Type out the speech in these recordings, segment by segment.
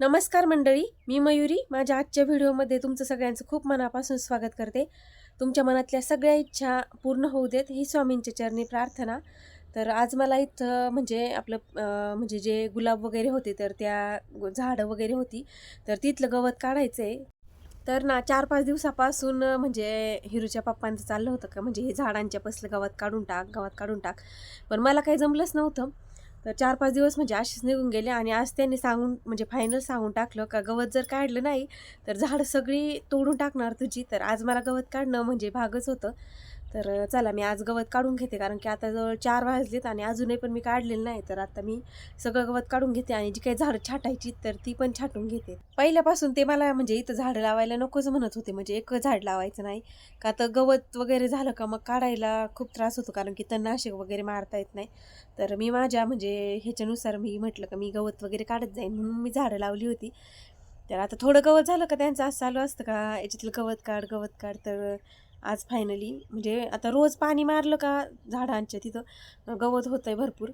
नमस्कार मंडळी, मी मयुरी. माझ्या आजच्या व्हिडिओमध्ये तुमचं सगळ्यांचं खूप मनापासून स्वागत करते. तुमच्या मनातल्या सगळ्या इच्छा पूर्ण होऊ देत ही स्वामींच्या चरणी प्रार्थना. तर आज मला इथं म्हणजे आपलं म्हणजे जे गुलाब वगैरे होते तर त्या झाडं वगैरे होती तर तिथलं गवत काढायचं आहे. तर ना 4-5 दिवसापासून म्हणजे हिरूच्या पप्पांचं चाललं होतं का म्हणजे हे झाडांच्या पसलं गवत काढून टाक, गवत काढून टाक. पण मला काही जमलंच नव्हतं. तर 4-5 दिवस म्हणजे असेच निघून गेले आणि आज त्यांनी सांगून म्हणजे फायनल सांगून टाकलं का गवत जर काढलं नाही तर झाडं सगळी तोडून टाकणार तुझी. तर आज मला गवत काढणं म्हणजे भागच होतं. तर चला मी आज गवत काढून घेते, कारण की आता जवळ 4 वाजलेत आणि अजूनही पण मी काढलेलं नाही. तर आता मी सगळं गवत काढून घेते आणि जी काही झाडं छाटायची तर ती पण छाटून घेते. पहिल्यापासून ते मला म्हणजे इथं झाडं लावायला नकोच म्हणत होते, म्हणजे एक झाड लावायचं नाही का. तर गवत वगैरे झालं का मग काढायला खूप त्रास होतो, कारण की तणनाशक वगैरे मारता येत नाही. तर मी माझ्या म्हणजे ह्याच्यानुसार मी म्हटलं का मी गवत वगैरे काढत जाईन म्हणून मी झाडं लावली होती. तर आता थोडं गवत झालं का त्यांचं असं चालू असतं का याच्यातलं गवत काढ, गवत काढ. तर आज फायनली म्हणजे आता रोज पाणी मारलं का झाडांच्या तिथं गवत होतंय भरपूर.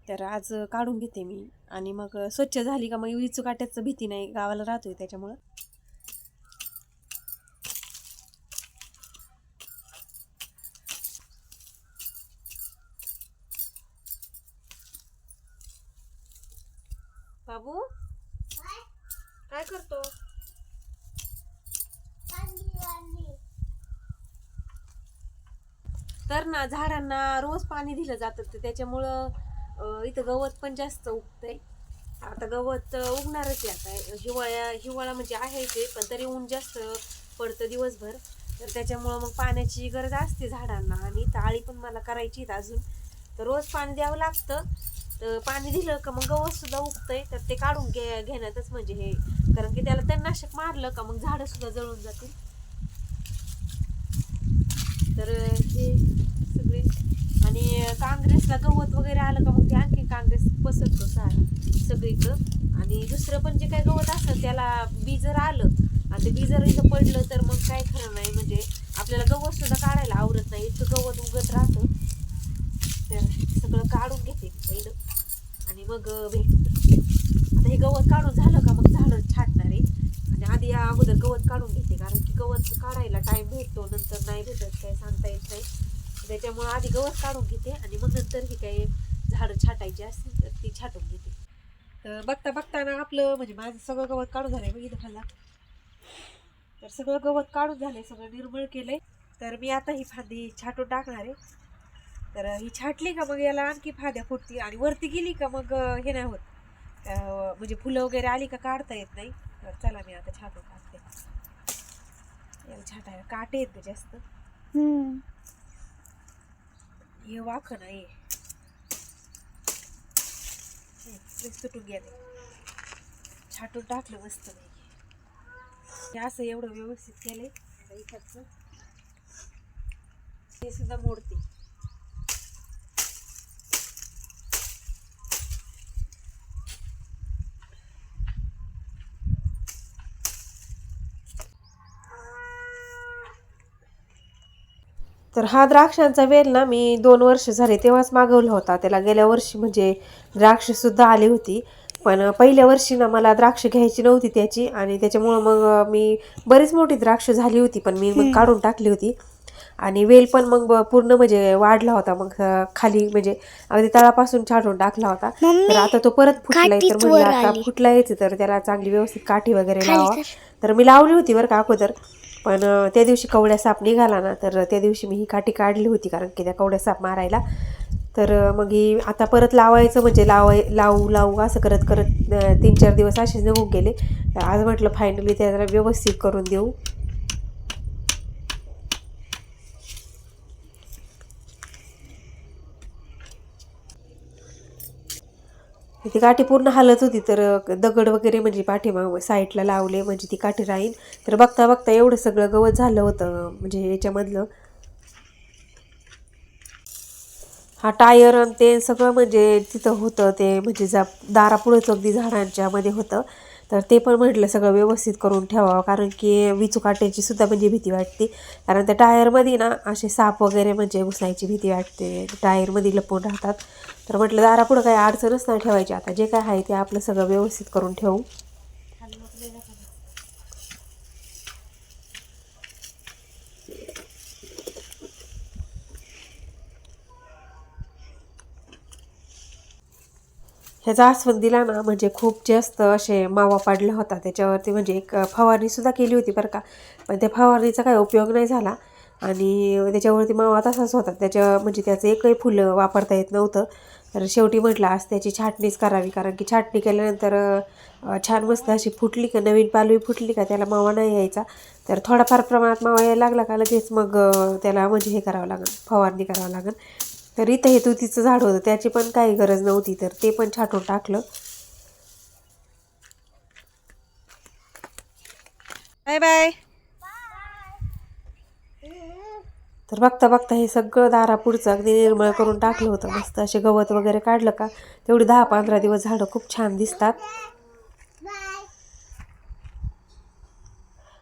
तर आज काढून घेते मी आणि मग स्वच्छ झाली का मग विचू काट्याचं भीती नाही, गावाला राहतोय त्याच्यामुळं. बाबू काय करतो? तर ना झाडांना रोज पाणी दिलं जातं तर त्याच्यामुळं इथं गवत पण जास्त उगतंय. आता गवत उगणारच आहे. आता हिवाळा म्हणजे आहे ते, पण तरी ऊन जास्त पडतं दिवसभर. तर त्याच्यामुळं मग पाण्याची गरज असते झाडांना आणि आळी पण मला करायची आहेत अजून. तर रोज पाणी द्यावं लागतं. तर पाणी दिलं का मग गवत सुद्धा उगतंय. तर ते काढून घेण्यातच म्हणजे हे, कारण की त्याला तणनाशक मारलं का मग झाडं सुद्धा जळून जातील. तर हे सगळे आणि काँग्रेसला गवत वगैरे आलं का मग ते आणखी काँग्रेस पसरतो सगळीकडं. आणि दुसरं पण जे काही गवत असतं त्याला बी जर आलं आणि ते बी जर इथं पडलं तर मग काय खरं नाही, म्हणजे आपल्याला गवत सुद्धा काढायला आवडत नाही, इतकं गवत उगत राहतं. तर सगळं काढून घेते पहिलं आणि मग भेटते. आता हे गवत काढून झालं का मग झाडं छाटणार आहे. आणि आधी या अगोदर गवत काढून घेते, कारण की गवत काढायला टाइम भेटतो, नंतर नाही भेटत काही सांगता येत नाही. त्याच्यामुळे आधी गवत काढून घेते आणि मग नंतर ही काही झाडं छाटायची असतील तर ती छाटून घेते. तर बघता बघताना आपलं म्हणजे माझं सगळं गवत काढून झालंय बघितलं खाल्ला. तर सगळं गवत काढून झालंय, सगळं निर्मळ केलंय. तर मी आता ही फांदी छाटून टाकणार आहे. तर ही छाटली का मग याला आणखी फांद्या फुटतील आणि वरती गेली का मग हे नाही होत, म्हणजे फुलं वगैरे आली का काढता येत नाही. तर चला मी आता छाटून टाकते. याला छाटायला काटे येत जास्त. हे वाख नाही तुटून गेले. छाटून टाकलं मस्त हे असं एवढं व्यवस्थित केलंय. इकडचं हे सुद्धा मोडते. तर हा द्राक्षांचा वेल ना मी 2 वर्ष झाले तेव्हाच मागवला होता. त्याला गेल्या वर्षी म्हणजे द्राक्षसुद्धा आली होती. पण पहिल्या वर्षी ना मला द्राक्ष घ्यायची नव्हती त्याची आणि त्याच्यामुळं मग मी बरीच मोठी द्राक्ष झाली होती पण मी मग काढून टाकली होती. आणि वेल पण मग पूर्ण म्हणजे वाढला होता, मग खाली म्हणजे अगदी तळापासून छाटून टाकला होता. तर आता तो परत फुटलाय. तर म्हटलं आता फुटलायच तर त्याला चांगली व्यवस्थित काठी वगैरे लावा. तर मी लावली होती बरं का अगोदर, पण त्या दिवशी कवड्या साप निघाला ना तर त्या दिवशी मी ही काठी काढली होती, कारण की त्या कवड्या साप मारायला. तर मग ही आता परत लावायचं म्हणजे लावू असं करत करत 3-4 दिवस असेच निघून गेले. तर आज म्हटलं फायनली त्याला व्यवस्थित करून देऊ. ती काठी पूर्ण हालत होती तर दगड वगैरे म्हणजे पाठीमाग साईडला लावले म्हणजे ती काठी राहील. तर बघता बघता एवढं सगळं गवत झालं होतं म्हणजे याच्यामधलं. हा टायर आणि ते सगळं म्हणजे तिथं होतं ते म्हणजे दारापुढंच अगदी झाडांच्या मध्ये होतं. तर ते पण म्हटलं सगळं व्यवस्थित करून ठेवावं, कारण की विचू काट्याची सुद्धा म्हणजे भीती वाटते. कारण त्या टायरमध्ये ना असे साप वगैरे म्हणजे घुसायची भीती वाटते, टायरमध्ये लपून राहतात. तर म्हटलं दारापुढं काही अडचणच नाही ठेवायची. आता जे काय आहे ते आपलं सगळं व्यवस्थित करून ठेवू. ह्या जास्वंदीला ना म्हणजे खूप जास्त असे मावा पाडला होता त्याच्यावरती, म्हणजे एक फवारणीसुद्धा केली होती बरं का, पण त्या फवारणीचा काही उपयोग नाही झाला आणि त्याच्यावरती मावा तसाच होता. म्हणजे त्याचं एकही फुलं वापरता येत नव्हतं. तर शेवटी म्हटलं आज त्याची छाटणीच करावी, कारण की छाटणी केल्यानंतर छान मस्त अशी फुटली का, नवीन पालवी फुटली का त्याला मावा नाही यायचा. तर थोडाफार प्रमाणात मावा यायला लागला का लगेच मग त्याला म्हणजे हे करावं लागेल, फवारणी करावं लागेल. तर इथं हे तुतीचं झाड होतं, त्याची पण काही गरज नव्हती, तर ते पण छाटून टाकलं. Bye bye. तर बघता बघता हे सगळं दारापुढचं अगदी निर्मळ करून टाकलं होतं. मस्त असे गवत वगैरे काढलं का तेवढी 10-15 दिवस झाडं खूप छान दिसतात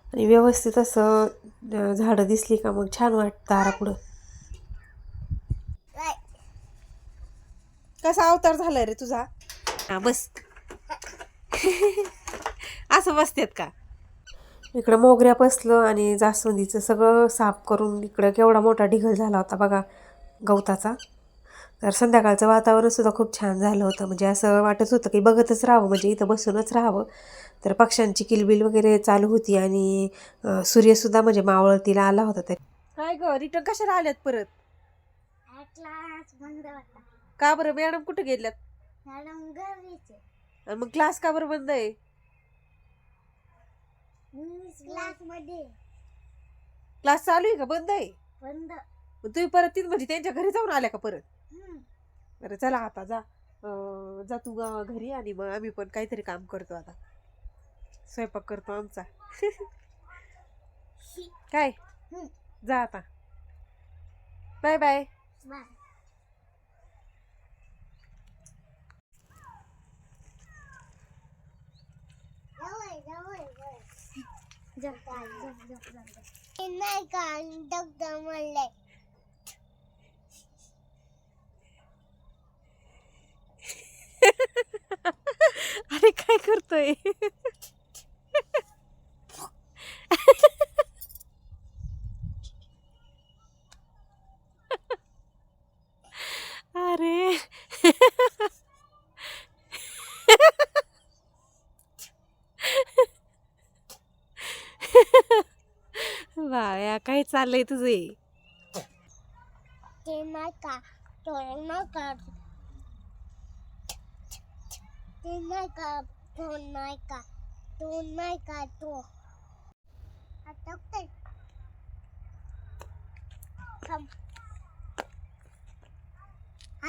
आणि व्यवस्थित असं झाडं दिसली का मग छान वाटतं दारापुढं. कसा अवतार झालाय रे तुझा? हा बस. असं बसतेत का? इकडं मोगऱ्या बसलं आणि जास्वंदीचं सगळं साफ करून इकडं केवढा मोठा ढिगल झाला होता बघा गवताचा. तर संध्याकाळचं वातावरण सुद्धा खूप छान झालं होतं, म्हणजे असं वाटत होतं की बघतच राहावं, म्हणजे इथं बसूनच राहावं. तर पक्ष्यांची किलबिल वगैरे चालू होती आणि सूर्यसुद्धा म्हणजे मावळतीला आला होता. तर काय ग, रिटर्न कशाला आल्यात परत? का बरं, मॅडम कुठे गेल्यात? मग क्लास का बरं बंद आहे? क्लास चालू आहे का बंद आहे? बंद. तुम्ही परत तिथं म्हणजे त्यांच्या घरी जाऊन आल्या का परत? बरं चला आता जा, जा तू घरी आणि मग आम्ही पण काहीतरी काम करतो आता, स्वयंपाक करतो आमचा. काय जा आता, बाय बाय. अरे काय करतोय? अरे बाया काय चाललंय तुझे? ते नाही का, तो नाही का, ते नाही का, तो नाही का, तो नाही का, तो आता काय थांब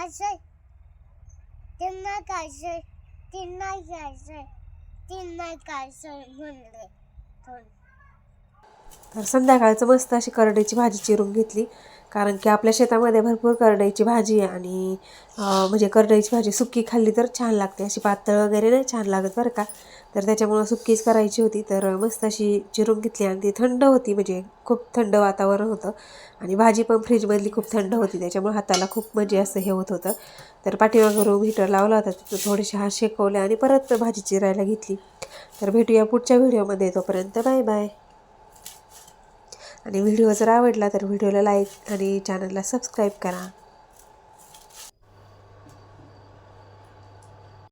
असं ते नाही काय, ते नाही काय, ते नाही काय म्हणले. तर संध्याकाळचं मस्त अशी करडईची भाजी चिरून घेतली, कारण की आपल्या शेतामध्ये भरपूर करडईची भाजी आहे आणि म्हणजे करडईची भाजी सुक्की खाल्ली तर छान लागते, अशी पातळ वगैरे नाही छान लागत बरं का. तर त्याच्यामुळं सुक्कीच करायची होती. तर मस्त अशी चिरून घेतली आणि ती थंड होती, म्हणजे खूप थंड वातावरण होतं आणि भाजी पण फ्रीजमधली खूप थंड होती, त्याच्यामुळे हाताला खूप म्हणजे असं हे होत होतं. तर पाठीमागं रूम हीटर लावला होता, तिथं थोडेसे हात शेकवले आणि परत भाजी चिरायला घेतली. तर भेटूया पुढच्या व्हिडिओमध्ये, तोपर्यंत बाय बाय. आणि व्हिडिओ जर आवडला तर व्हिडिओला लाईक आणि चॅनलला सबस्क्राईब करा.